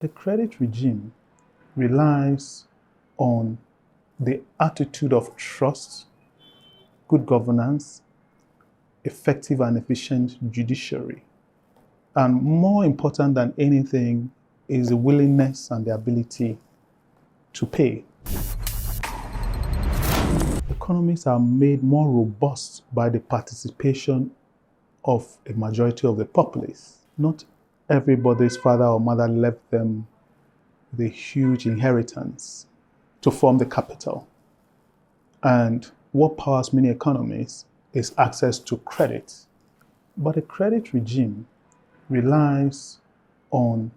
The credit regime relies on the attitude of trust, good governance, effective and efficient judiciary. And more important than anything is the willingness and the ability to pay. Economies are made more robust by the participation of a majority of the populace. Not everybody's father or mother left them the huge inheritance to form the capital. And what powers many economies is access to credit. But a credit regime relies on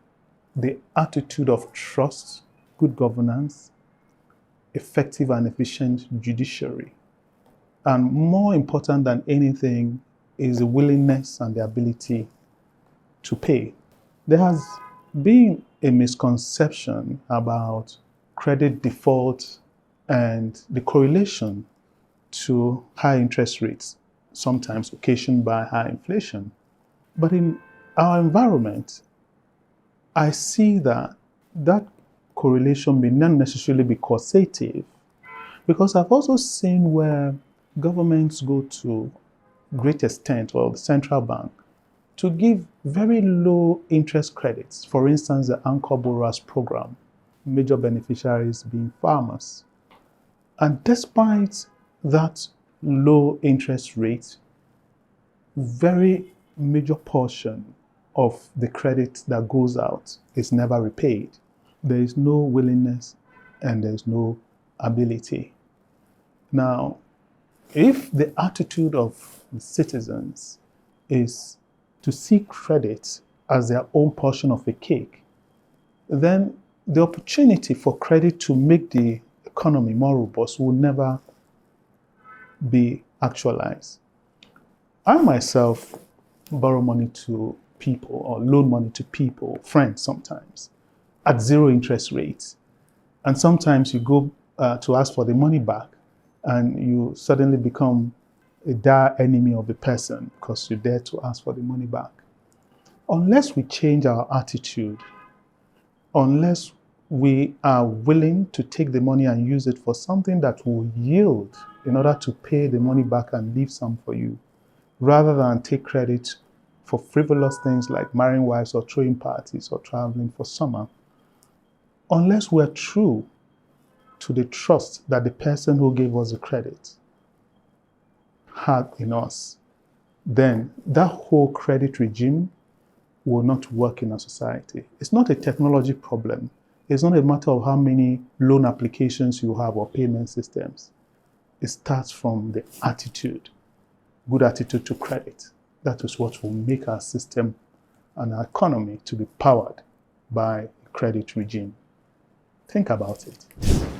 the attitude of trust, good governance, effective and efficient judiciary. And more important than anything is the willingness and the ability to pay. There has been a misconception about credit default and the correlation to high interest rates, sometimes occasioned by high inflation. But in our environment, I see that correlation may not necessarily be causative, because I've also seen where governments go to great extent, or the central bank, to give very low interest credits. For instance, the Anchor Borrowers Program, major beneficiaries being farmers. And despite that low interest rate, very major portion of the credit that goes out is never repaid. There is no willingness and there is no ability. Now, if the attitude of the citizens is to see credit as their own portion of a cake, then the opportunity for credit to make the economy more robust will never be actualized. I myself borrow money to people or loan money to people, friends sometimes, at zero interest rates. And sometimes you go to ask for the money back and you suddenly become a dire enemy of the person because you dare to ask for the money back. Unless we change our attitude, unless we are willing to take the money and use it for something that will yield in order to pay the money back and leave some for you, rather than take credit for frivolous things like marrying wives or throwing parties or traveling for summer, unless we're true to the trust that the person who gave us the credit had in us, then that whole credit regime will not work in our society. It's not a technology problem. It's not a matter of how many loan applications you have or payment systems. It starts from the attitude, good attitude to credit. That is what will make our system and our economy to be powered by a credit regime. Think about it.